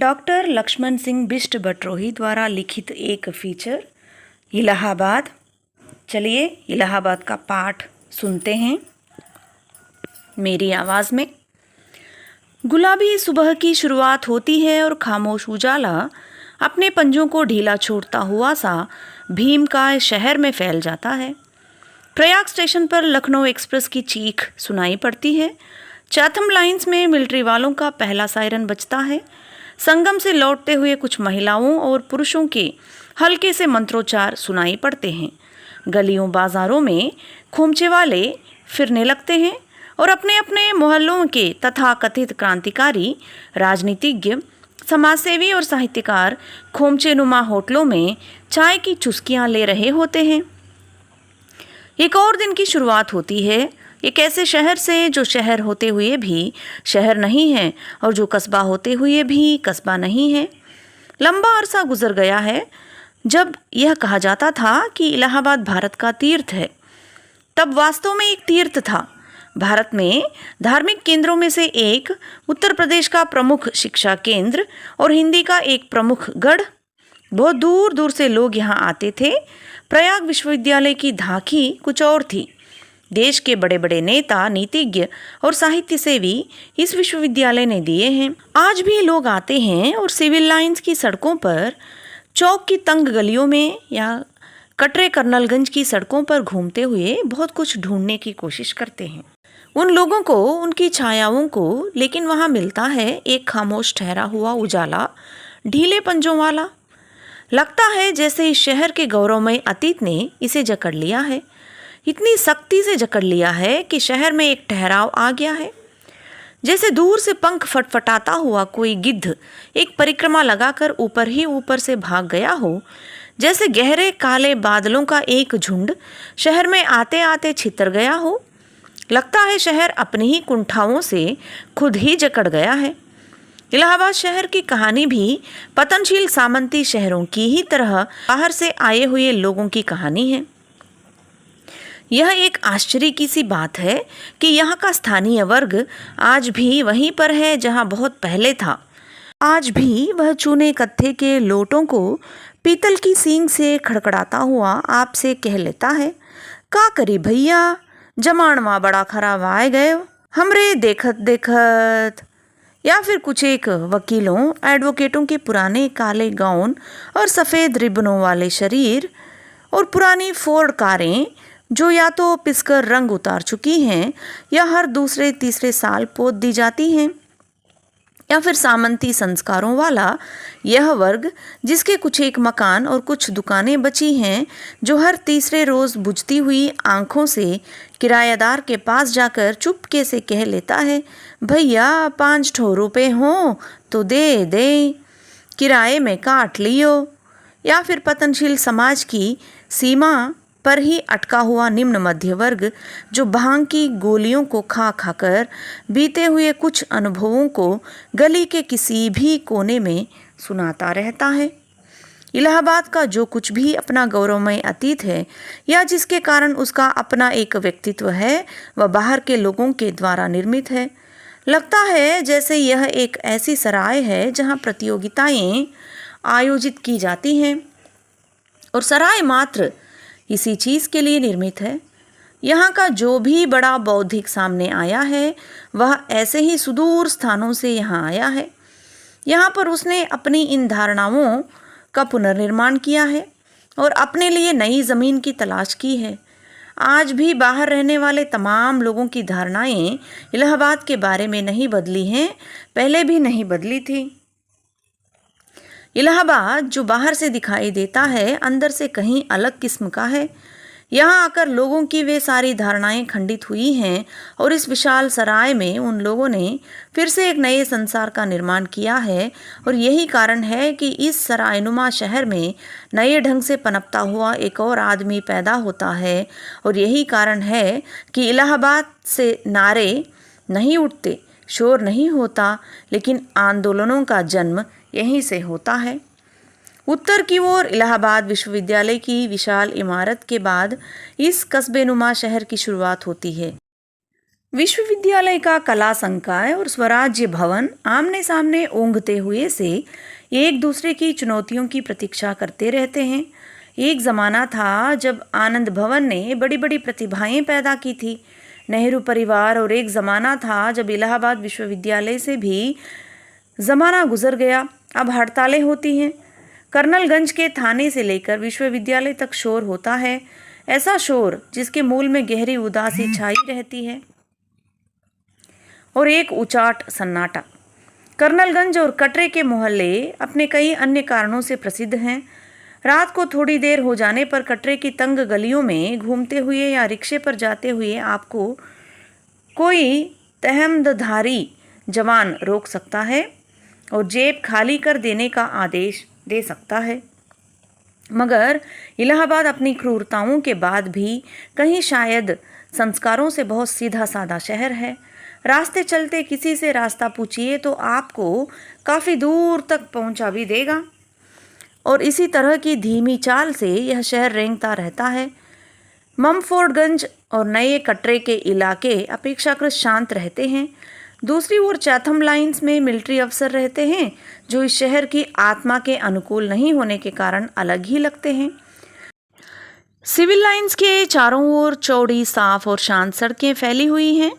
Doctor Lakshman Singh Bisht बटरोही द्वारा लिखित एक फीचर इलाहाबाद। चलिए इलाहाबाद का पाठ सुनते हैं मेरी आवाज़ में। गुलाबी सुबह की शुरुआत होती है और खामोश उजाला अपने पंजों को ढीला छोड़ता हुआ सा भीम का शहर में फैल जाता है। प्रयाग स्टेशन पर लखनऊ एक्सप्रेस की चीख सुनाई पड़ती है। चाथम लाइंस में मिलिट्री वालों का पहला सायरन बजता है। संगम से लौटते हुए कुछ महिलाओं और पुरुषों के हल्के से मंत्रोच्चार सुनाई पड़ते हैं। गलियों बाजारों में खोमचे वाले फिरने लगते हैं और अपने अपने मोहल्लों के तथाकथित क्रांतिकारी, राजनीतिज्ञ, समाजसेवी और साहित्यकार खोमचे नुमा होटलों में चाय की चुस्कियां ले रहे होते हैं। एक और दिन की शुरुआत होती है, एक ऐसे शहर से जो शहर होते हुए भी शहर नहीं है और जो कस्बा होते हुए भी कस्बा नहीं है। लंबा अरसा गुजर गया है जब यह कहा जाता था कि इलाहाबाद भारत का तीर्थ है। तब वास्तव में एक तीर्थ था। भारत में धार्मिक केंद्रों में से एक, उत्तर प्रदेश का प्रमुख शिक्षा केंद्र और हिंदी का एक प्रमुख गढ़। बहुत दूर दूर से लोग यहाँ आते थे। प्रयाग विश्वविद्यालय की धाकी कुछ और थी। देश के बड़े बड़े नेता, नीतिज्ञ और साहित्य सेवी इस विश्वविद्यालय ने दिए हैं। आज भी लोग आते हैं और सिविल लाइंस की सड़कों पर, चौक की तंग गलियों में या कटरे कर्नलगंज की सड़कों पर घूमते हुए बहुत कुछ ढूंढने की कोशिश करते हैं। उन लोगों को, उनकी छायाओं को, लेकिन वहाँ मिलता है एक खामोश ठहरा हुआ उजाला, ढीले पंजों वाला। लगता है जैसे इस शहर के गौरवमय अतीत ने इसे जकड़ लिया है। इतनी सख्ती से जकड़ लिया है कि शहर में एक ठहराव आ गया है। जैसे दूर से पंख फटफटाता हुआ कोई गिद्ध एक परिक्रमा लगाकर ऊपर ही ऊपर से भाग गया हो। जैसे गहरे काले बादलों का एक झुंड शहर में आते आते छितर गया हो। लगता है शहर अपनी ही कुंठाओं से खुद ही जकड़ गया है। इलाहाबाद शहर की कहानी भी पतनशील सामंती शहरों की ही तरह बाहर से आए हुए लोगों की कहानी है। यह एक आश्चर्य की सी बात है कि यहाँ का स्थानीय वर्ग आज भी वहीं पर है जहाँ बहुत पहले था। आज भी वह चूने कत्थे के लोटों को पीतल की सींग से खड़खड़ाता हुआ आपसे कह लेता है, का करी भैया, जमानवा बड़ा खराब आए गए हमरे देखत देखत। या फिर कुछ एक वकीलों, एडवोकेटों के पुराने काले गाउन और सफ़ेद रिबनों वाले शरीर और पुरानी फोर्ड कारें जो या तो पिसकर रंग उतार चुकी हैं या हर दूसरे तीसरे साल पोत दी जाती हैं। या फिर सामंती संस्कारों वाला यह वर्ग जिसके कुछ एक मकान और कुछ दुकानें बची हैं, जो हर तीसरे रोज़ बुझती हुई आंखों से किराएदार के पास जाकर चुपके से कह लेता है, भैया 5 रुपए हों तो दे दे, किराए में काट लियो। या फिर पतनशील समाज की सीमा पर ही अटका हुआ निम्न मध्य वर्ग जो भांग की गोलियों को खा खाकर बीते हुए कुछ अनुभवों को गली के किसी भी कोने में सुनाता रहता है। इलाहाबाद का जो कुछ भी अपना गौरवमय अतीत है या जिसके कारण उसका अपना एक व्यक्तित्व है, वह बाहर के लोगों के द्वारा निर्मित है। लगता है जैसे यह एक ऐसी सराय है जहाँ प्रतियोगिताएं आयोजित की जाती हैं और सराय मात्र इसी चीज़ के लिए निर्मित है। यहाँ का जो भी बड़ा बौद्धिक सामने आया है वह ऐसे ही सुदूर स्थानों से यहाँ आया है। यहाँ पर उसने अपनी इन धारणाओं का पुनर्निर्माण किया है और अपने लिए नई ज़मीन की तलाश की है। आज भी बाहर रहने वाले तमाम लोगों की धारणाएं इलाहाबाद के बारे में नहीं बदली हैं, पहले भी नहीं बदली थी। इलाहाबाद जो बाहर से दिखाई देता है, अंदर से कहीं अलग किस्म का है। यहाँ आकर लोगों की वे सारी धारणाएं खंडित हुई हैं और इस विशाल सराय में उन लोगों ने फिर से एक नए संसार का निर्माण किया है। और यही कारण है कि इस सरायनुमा शहर में नए ढंग से पनपता हुआ एक और आदमी पैदा होता है। और यही कारण है कि इलाहाबाद से नारे नहीं उठते, शोर नहीं होता, लेकिन आंदोलनों का जन्म यहीं से होता है। उत्तर की ओर इलाहाबाद विश्वविद्यालय की विशाल इमारत के बाद इस कस्बे नुमा शहर की शुरुआत होती है। विश्वविद्यालय का कला संकाय और स्वराज्य भवन आमने सामने ओंघते हुए से एक दूसरे की चुनौतियों की प्रतीक्षा करते रहते हैं। एक ज़माना था जब आनंद भवन ने बड़ी बड़ी प्रतिभाएं पैदा की थी, नेहरू परिवार, और एक ज़माना था जब इलाहाबाद विश्वविद्यालय से भी ज़माना गुजर गया। अब हड़तालें होती हैं। कर्नलगंज के थाने से लेकर विश्वविद्यालय तक शोर होता है, ऐसा शोर जिसके मूल में गहरी उदासी छाई रहती है और एक उचाट सन्नाटा। कर्नलगंज और कटरे के मोहल्ले अपने कई अन्य कारणों से प्रसिद्ध हैं। रात को थोड़ी देर हो जाने पर कटरे की तंग गलियों में घूमते हुए या रिक्शे पर जाते हुए आपको कोई तहमदधारी जवान रोक सकता है और जेब खाली कर देने का आदेश दे सकता है। मगर इलाहाबाद अपनी क्रूरताओं के बाद भी कहीं शायद संस्कारों से बहुत सीधा साधा शहर है। रास्ते चलते किसी से रास्ता पूछिए तो आपको काफ़ी दूर तक पहुंचा भी देगा, और इसी तरह की धीमी चाल से यह शहर रेंगता रहता है। ममफोर्डगंज और नए कटरे के इलाके अपेक्षाकृत शांत रहते हैं। दूसरी ओर चैथम लाइन्स में मिलिट्री अफसर रहते हैं जो इस शहर की आत्मा के अनुकूल नहीं होने के कारण अलग ही लगते हैं। सिविल लाइन्स के चारों ओर चौड़ी, साफ और शांत सड़कें फैली हुई हैं।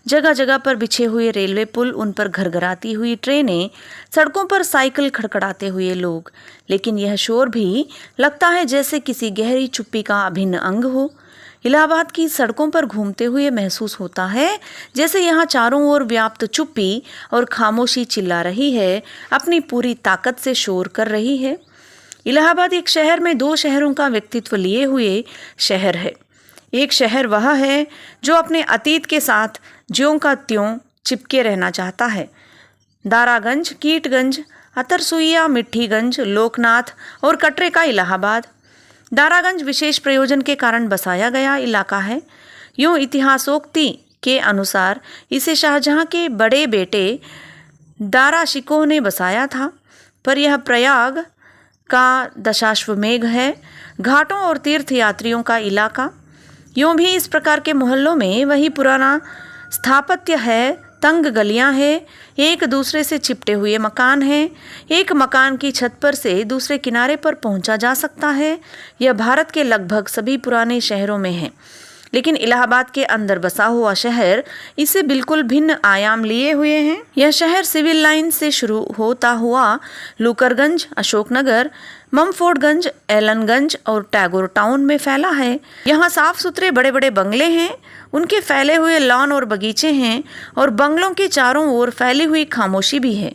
जगह जगह पर बिछे हुए रेलवे पुल, उन पर घरघराती हुई ट्रेनें, सड़कों पर साइकिल खड़खड़ाते हुए लोग। लेकिन यह शोर भी लगता है जैसे किसी गहरी चुप्पी का अभिन्न अंग हो। इलाहाबाद की सड़कों पर घूमते हुए महसूस होता है जैसे यहाँ चारों ओर व्याप्त चुप्पी और खामोशी चिल्ला रही है, अपनी पूरी ताकत से शोर कर रही है। इलाहाबाद एक शहर में दो शहरों का व्यक्तित्व लिए हुए शहर है। एक शहर वह है जो अपने अतीत के साथ ज्यों का त्यों चिपके रहना चाहता है। दारागंज, कीटगंज, अतरसुइया, मिट्ठीगंज, लोकनाथ और कटरे का इलाहाबाद। दारागंज विशेष प्रयोजन के कारण बसाया गया इलाका है। यूँ इतिहासोक्ति के अनुसार इसे शाहजहां के बड़े बेटे दारा शिकोह ने बसाया था, पर यह प्रयाग का दशाश्वमेध है, घाटों और तीर्थ यात्रियों का इलाका। यूँ भी इस प्रकार के मोहल्लों में वही पुराना स्थापत्य है, तंग गलियां हैं, एक दूसरे से चिपटे हुए मकान हैं। एक मकान की छत पर से दूसरे किनारे पर पहुंचा जा सकता है। यह भारत के लगभग सभी पुराने शहरों में है, लेकिन इलाहाबाद के अंदर बसा हुआ शहर इससे बिल्कुल भिन्न आयाम लिए हुए हैं। यह शहर सिविल लाइन से शुरू होता हुआ लूकरगंज, अशोकनगर, ममफोर्डगंज, एलनगंज और टैगोर टाउन में फैला है। यहाँ साफ सुथरे बड़े बड़े बंगले हैं, उनके फैले हुए लॉन और बगीचे हैं, और बंगलों के चारों ओर फैली हुई खामोशी भी है।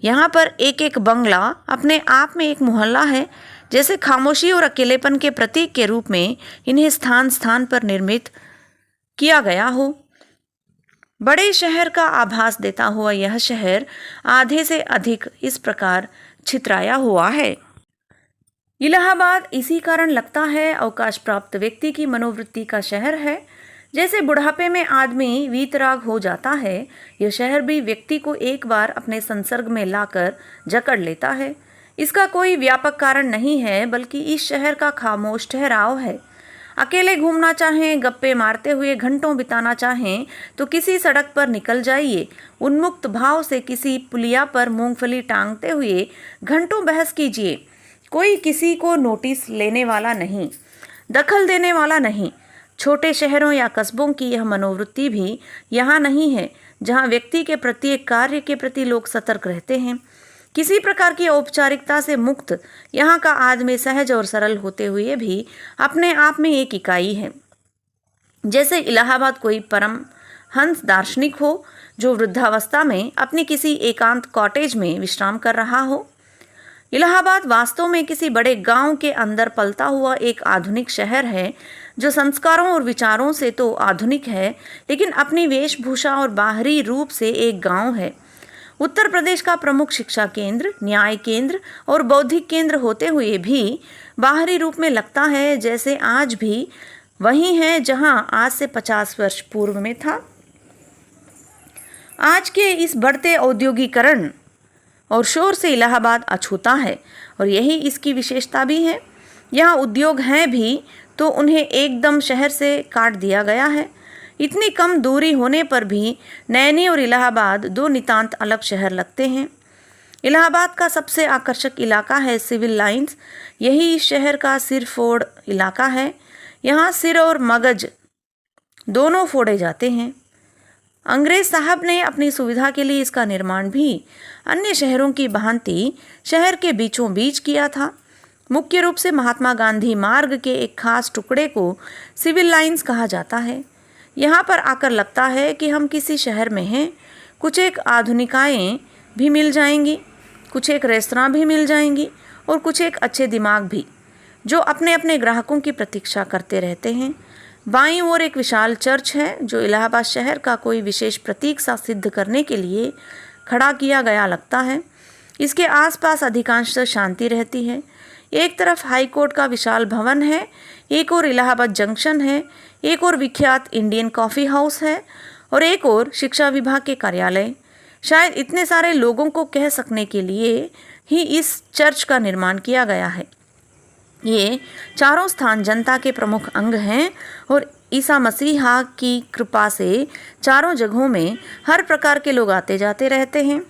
यहाँ पर एक एक बंगला अपने आप में एक मोहल्ला है, जैसे खामोशी और अकेलेपन के प्रतीक के रूप में इन्हें स्थान स्थान पर निर्मित किया गया हो। बड़े शहर का आभास देता हुआ यह शहर आधे से अधिक इस प्रकार छितराया हुआ है। इलाहाबाद इसी कारण लगता है अवकाश प्राप्त व्यक्ति की मनोवृत्ति का शहर है। जैसे बुढ़ापे में आदमी वीतराग हो जाता है, यह शहर भी व्यक्ति को एक बार अपने संसर्ग में लाकर जकड़ लेता है। इसका कोई व्यापक कारण नहीं है, बल्कि इस शहर का खामोश ठहराव है। अकेले घूमना चाहें, गप्पे मारते हुए घंटों बिताना चाहें तो किसी सड़क पर निकल जाइए। उन्मुक्त भाव से किसी पुलिया पर मूंगफली टांगते हुए घंटों बहस कीजिए। कोई किसी को नोटिस लेने वाला नहीं, दखल देने वाला नहीं। छोटे शहरों या कस्बों की यह मनोवृत्ति भी यहाँ नहीं है, जहाँ व्यक्ति के प्रत्येक कार्य के प्रति लोग सतर्क रहते हैं। किसी प्रकार की औपचारिकता से मुक्त यहाँ का आदमी सहज और सरल होते हुए भी अपने आप में एक इकाई है। जैसे इलाहाबाद कोई परम हंस दार्शनिक हो जो वृद्धावस्था में अपनी किसी एकांत कॉटेज में विश्राम कर रहा हो। इलाहाबाद वास्तव में किसी बड़े गांव के अंदर पलता हुआ एक आधुनिक शहर है, जो संस्कारों और विचारों से तो आधुनिक है, लेकिन अपनी वेशभूषा और बाहरी रूप से एक गांव है। उत्तर प्रदेश का प्रमुख शिक्षा केंद्र, न्याय केंद्र और बौद्धिक केंद्र होते हुए भी बाहरी रूप में लगता है जैसे आज भी वही है जहां आज से 50 वर्ष पूर्व में था। आज के इस बढ़ते औद्योगिकरण और शोर से इलाहाबाद अछूता है, और यही इसकी विशेषता भी है। यहाँ उद्योग हैं भी तो उन्हें एकदम शहर से काट दिया गया है। इतनी कम दूरी होने पर भी नैनी और इलाहाबाद दो नितांत अलग शहर लगते हैं। इलाहाबाद का सबसे आकर्षक इलाका है सिविल लाइंस। यही इस शहर का सिर फोड़ इलाका है। यहाँ सिर और मगज दोनों फोड़े जाते हैं। अंग्रेज साहब ने अपनी सुविधा के लिए इसका निर्माण भी अन्य शहरों की भांति शहर के बीचों बीच किया था। मुख्य रूप से महात्मा गांधी मार्ग के एक खास टुकड़े को सिविल लाइंस कहा जाता है। यहाँ पर आकर लगता है कि हम किसी शहर में हैं। कुछ एक आधुनिकाएँ भी मिल जाएंगी, कुछ एक रेस्तरां भी मिल जाएंगी और कुछ एक अच्छे दिमाग भी, जो अपने अपने ग्राहकों की प्रतीक्षा करते रहते हैं। बाईं ओर एक विशाल चर्च है जो इलाहाबाद शहर का कोई विशेष प्रतीक सा सिद्ध करने के लिए खड़ा किया गया लगता है। इसके आसपास अधिकांशतः शांति रहती है। एक तरफ हाई कोर्ट का विशाल भवन है, एक और इलाहाबाद जंक्शन है, एक और विख्यात इंडियन कॉफ़ी हाउस है और एक और शिक्षा विभाग के कार्यालय। शायद इतने सारे लोगों को कह सकने के लिए ही इस चर्च का निर्माण किया गया है। ये चारों स्थान जनता के प्रमुख अंग हैं और ईसा मसीहा की कृपा से चारों जगहों में हर प्रकार के लोग आते जाते रहते हैं।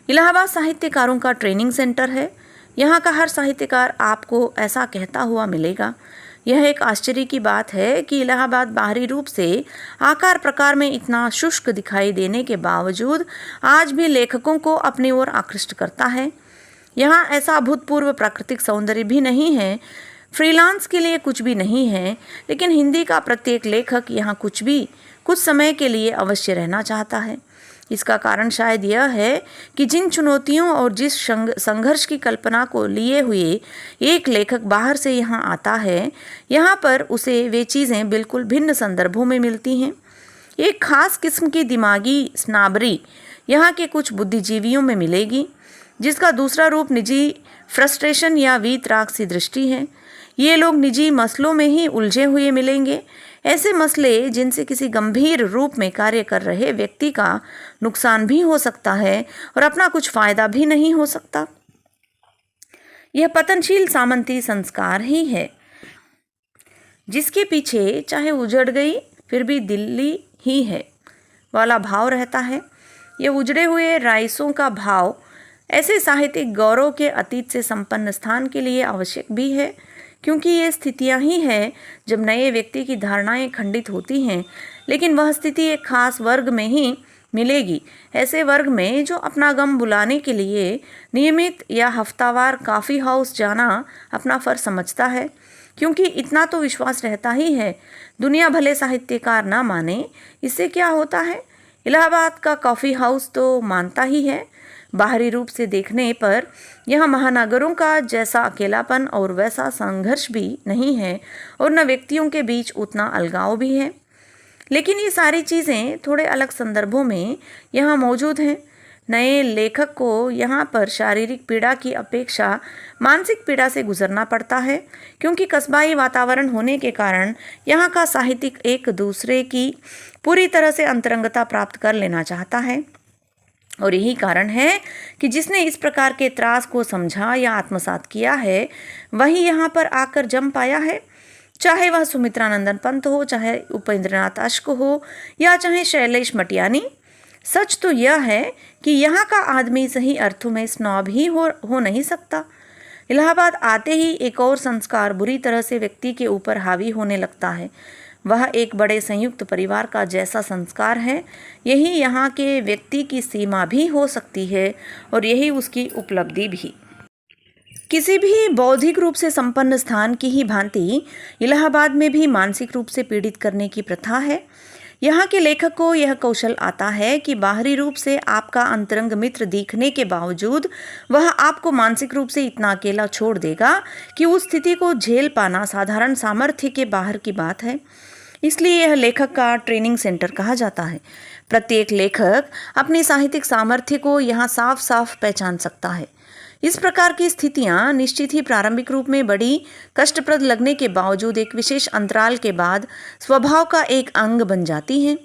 इलाहाबाद साहित्यकारों का ट्रेनिंग सेंटर है। यहाँ का हर साहित्यकार आपको ऐसा कहता हुआ मिलेगा। यह एक आश्चर्य की बात है कि इलाहाबाद बाहरी रूप से आकार प्रकार में इतना शुष्क दिखाई देने के बावजूद आज भी लेखकों को अपनी ओर आकृष्ट करता है। यहाँ ऐसा अभूतपूर्व प्राकृतिक सौंदर्य भी नहीं है, फ्रीलांस के लिए कुछ भी नहीं है, लेकिन हिंदी का प्रत्येक लेखक यहाँ कुछ समय के लिए अवश्य रहना चाहता है। इसका कारण शायद यह है कि जिन चुनौतियों और जिस संघर्ष की कल्पना को लिए हुए एक लेखक बाहर से यहाँ आता है, यहाँ पर उसे वे चीज़ें बिल्कुल भिन्न संदर्भों में मिलती हैं। एक खास किस्म की दिमागी स्नाबरी यहाँ के कुछ बुद्धिजीवियों में मिलेगी, जिसका दूसरा रूप निजी फ्रस्ट्रेशन या वीतराग सी दृष्टि है। ये लोग निजी मसलों में ही उलझे हुए मिलेंगे, ऐसे मसले जिनसे किसी गंभीर रूप में कार्य कर रहे व्यक्ति का नुकसान भी हो सकता है और अपना कुछ फायदा भी नहीं हो सकता। यह पतनशील सामंती संस्कार ही है जिसके पीछे चाहे उजड़ गई फिर भी दिल्ली ही है वाला भाव रहता है। यह उजड़े हुए राइसों का भाव ऐसे साहित्यिक गौरव के अतीत से संपन्न स्थान के लिए आवश्यक भी है, क्योंकि ये स्थितियां ही हैं जब नए व्यक्ति की धारणाएं खंडित होती हैं, लेकिन वह स्थिति एक खास वर्ग में ही मिलेगी, ऐसे वर्ग में जो अपना गम बुलाने के लिए नियमित या हफ्तावार कॉफ़ी हाउस जाना अपना फ़र्ज समझता है, क्योंकि इतना तो विश्वास रहता ही है, दुनिया भले साहित्यकार ना माने, इससे क्या होता है। इलाहाबाद का कॉफ़ी हाउस तो मानता ही है। बाहरी रूप से देखने पर यहाँ महानगरों का जैसा अकेलापन और वैसा संघर्ष भी नहीं है और न व्यक्तियों के बीच उतना अलगाव भी है, लेकिन ये सारी चीज़ें थोड़े अलग संदर्भों में यहाँ मौजूद हैं। नए लेखक को यहाँ पर शारीरिक पीड़ा की अपेक्षा मानसिक पीड़ा से गुजरना पड़ता है, क्योंकि कस्बाई वातावरण होने के कारण यहाँ का साहित्यिक एक दूसरे की पूरी तरह से अंतरंगता प्राप्त कर लेना चाहता है। और यही कारण है कि जिसने इस प्रकार के त्रास को समझा या आत्मसात किया है, वही यहाँ पर आकर जम पाया है। चाहे वह सुमित्रानंदन पंत हो, चाहे उपेंद्रनाथ अश्क हो या चाहे शैलेश मटियानी। सच तो यह है कि यहाँ का आदमी सही अर्थों में स्नॉब ही हो नहीं सकता। इलाहाबाद आते ही एक और संस्कार बुरी तरह से व्यक्ति के ऊपर हावी होने लगता है। वह एक बड़े संयुक्त परिवार का जैसा संस्कार है। यही यहाँ के व्यक्ति की सीमा भी हो सकती है और यही उसकी उपलब्धि भी। किसी भी बौद्धिक रूप से संपन्न स्थान की ही भांति इलाहाबाद में भी मानसिक रूप से पीड़ित करने की प्रथा है। यहाँ के लेखक को यह कौशल आता है कि बाहरी रूप से आपका अंतरंग मित्र दिखने के बावजूद वह आपको मानसिक रूप से इतना अकेला छोड़ देगा कि उस स्थिति को झेल पाना साधारण सामर्थ्य के बाहर की बात है। इसलिए यह लेखक का ट्रेनिंग सेंटर कहा जाता है। प्रत्येक लेखक अपनी साहित्यिक सामर्थ्य को यहाँ साफ साफ पहचान सकता है। इस प्रकार की स्थितियाँ निश्चित ही प्रारंभिक रूप में बड़ी कष्टप्रद लगने के बावजूद एक विशेष अंतराल के बाद स्वभाव का एक अंग बन जाती हैं।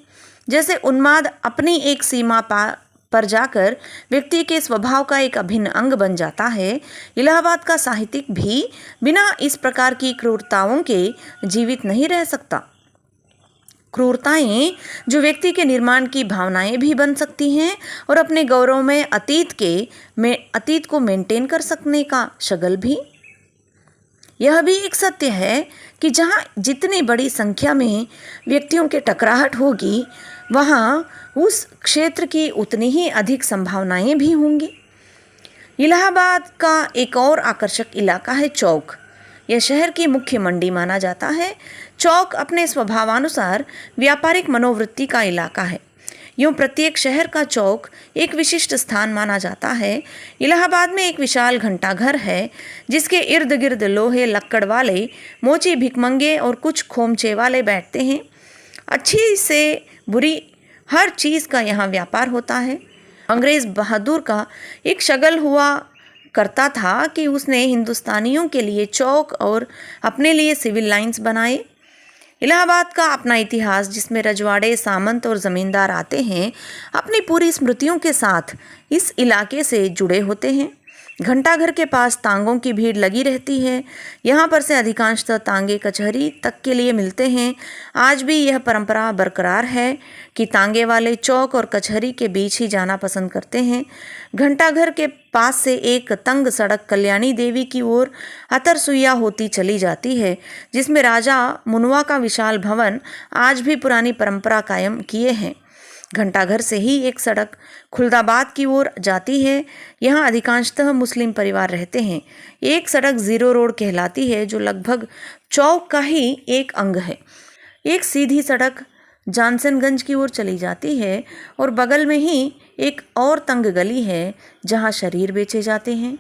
जैसे उन्माद अपनी एक सीमा पर जाकर व्यक्ति के स्वभाव का एक अभिन्न अंग बन जाता है, इलाहाबाद का साहित्यिक भी बिना इस प्रकार की क्रूरताओं के जीवित नहीं रह सकता। क्रूरताएं जो व्यक्ति के निर्माण की भावनाएं भी बन सकती हैं और अपने गौरव में अतीत को मेंटेन कर सकने का शगल भी। यह भी एक सत्य है कि जहाँ जितनी बड़ी संख्या में व्यक्तियों के टकराहट होगी वहाँ उस क्षेत्र की उतनी ही अधिक संभावनाएं भी होंगी। इलाहाबाद का एक और आकर्षक इलाका है चौक। यह शहर की मुख्य मंडी माना जाता है। चौक अपने स्वभावानुसार व्यापारिक मनोवृत्ति का इलाका है। यूँ प्रत्येक शहर का चौक एक विशिष्ट स्थान माना जाता है। इलाहाबाद में एक विशाल घंटाघर है जिसके इर्द गिर्द लोहे लक्कड़ वाले मोची भिकमंगे और कुछ खोमचे वाले बैठते हैं। अच्छी से बुरी हर चीज़ का यहाँ व्यापार होता है। अंग्रेज़ बहादुर का एक शगल हुआ करता था कि उसने हिंदुस्तानियों के लिए चौक और अपने लिए सिविल लाइंस बनाए। इलाहाबाद का अपना इतिहास, जिसमें रजवाड़े, सामंत और ज़मींदार आते हैं, अपनी पूरी स्मृतियों के साथ इस इलाके से जुड़े होते हैं। घंटाघर के पास तांगों की भीड़ लगी रहती है। यहाँ पर से अधिकांशतः तांगे कचहरी तक के लिए मिलते हैं। आज भी यह परंपरा बरकरार है कि तांगे वाले चौक और कचहरी के बीच ही जाना पसंद करते हैं। घंटाघर के पास से एक तंग सड़क कल्याणी देवी की ओर अतरसुइया होती चली जाती है, जिसमें राजा मुनवा का विशाल भवन आज भी पुरानी परंपरा कायम किए हैं। घंटाघर से ही एक सड़क खुलदाबाद की ओर जाती है। यहाँ अधिकांशतः मुस्लिम परिवार रहते हैं। एक सड़क ज़ीरो रोड कहलाती है जो लगभग चौक का ही एक अंग है। एक सीधी सड़क जानसनगंज की ओर चली जाती है और बगल में ही एक और तंग गली है जहाँ शरीर बेचे जाते हैं।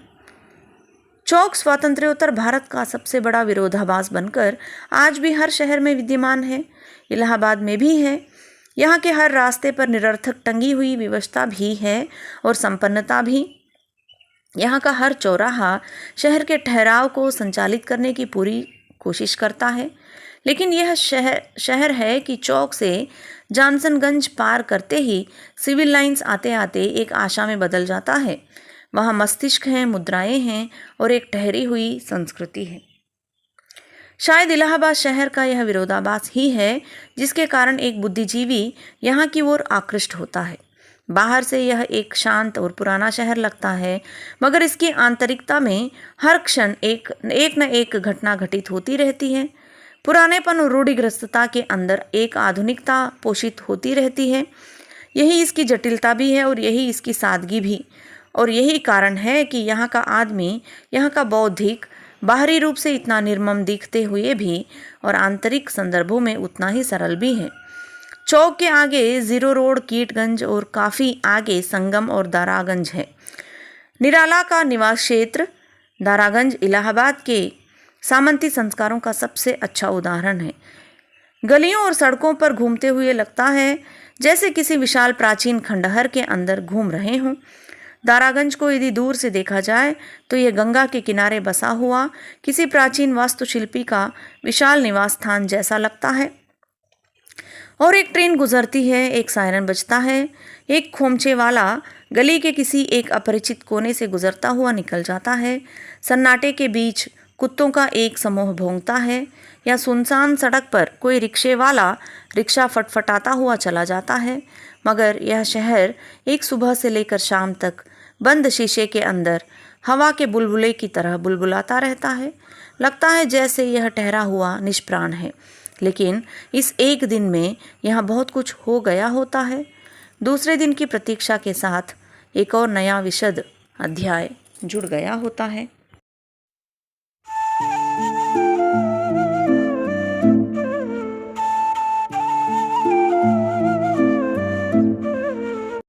चौक स्वातंत्र्योत्तर भारत का सबसे बड़ा विरोधाभास बनकर आज भी हर शहर में विद्यमान है। इलाहाबाद में भी है। यहाँ के हर रास्ते पर निरर्थक टंगी हुई व्यवस्था भी है और संपन्नता भी। यहाँ का हर चौराहा शहर के ठहराव को संचालित करने की पूरी कोशिश करता है। लेकिन यह शहर है कि चौक से जानसनगंज पार करते ही सिविल लाइंस आते आते एक आशा में बदल जाता है। वहाँ मस्तिष्क हैं, मुद्राएं हैं और एक ठहरी हुई संस्कृति है। शायद इलाहाबाद शहर का यह विरोधाभास ही है जिसके कारण एक बुद्धिजीवी यहाँ की ओर आकृष्ट होता है। बाहर से यह एक शांत और पुराना शहर लगता है, मगर इसकी आंतरिकता में हर क्षण एक न एक घटना घटित होती रहती है। पुरानेपन और रूढ़िग्रस्तता के अंदर एक आधुनिकता पोषित होती रहती है। यही इसकी जटिलता भी है और यही इसकी सादगी भी। और यही कारण है कि यहाँ का आदमी, यहाँ का बौद्धिक, बाहरी रूप से इतना निर्मम दिखते हुए भी और आंतरिक संदर्भों में उतना ही सरल भी है। चौक के आगे ज़ीरो रोड, कीटगंज और काफ़ी आगे संगम और दारागंज है। निराला का निवास क्षेत्र दारागंज इलाहाबाद के सामंती संस्कारों का सबसे अच्छा उदाहरण है। गलियों और सड़कों पर घूमते हुए लगता है जैसे किसी विशाल प्राचीन खंडहर के अंदर घूम रहे हों। दारागंज को यदि दूर से देखा जाए तो यह गंगा के किनारे बसा हुआ किसी प्राचीन वास्तुशिल्पी का विशाल निवास स्थान जैसा लगता है। और एक ट्रेन गुजरती है, एक सायरन बजता है, एक खोमचे वाला गली के किसी एक अपरिचित कोने से गुजरता हुआ निकल जाता है। सन्नाटे के बीच कुत्तों का एक समूह भौंकता है या सुनसान सड़क पर कोई रिक्शे वाला रिक्शा फटफटाता हुआ चला जाता है। मगर यह शहर एक सुबह से लेकर शाम तक बंद शीशे के अंदर हवा के बुलबुले की तरह बुलबुलाता रहता है। लगता है जैसे यह ठहरा हुआ निष्प्राण है, लेकिन इस एक दिन में यहाँ बहुत कुछ हो गया होता है। दूसरे दिन की प्रतीक्षा के साथ एक और नया विशद अध्याय जुड़ गया होता है।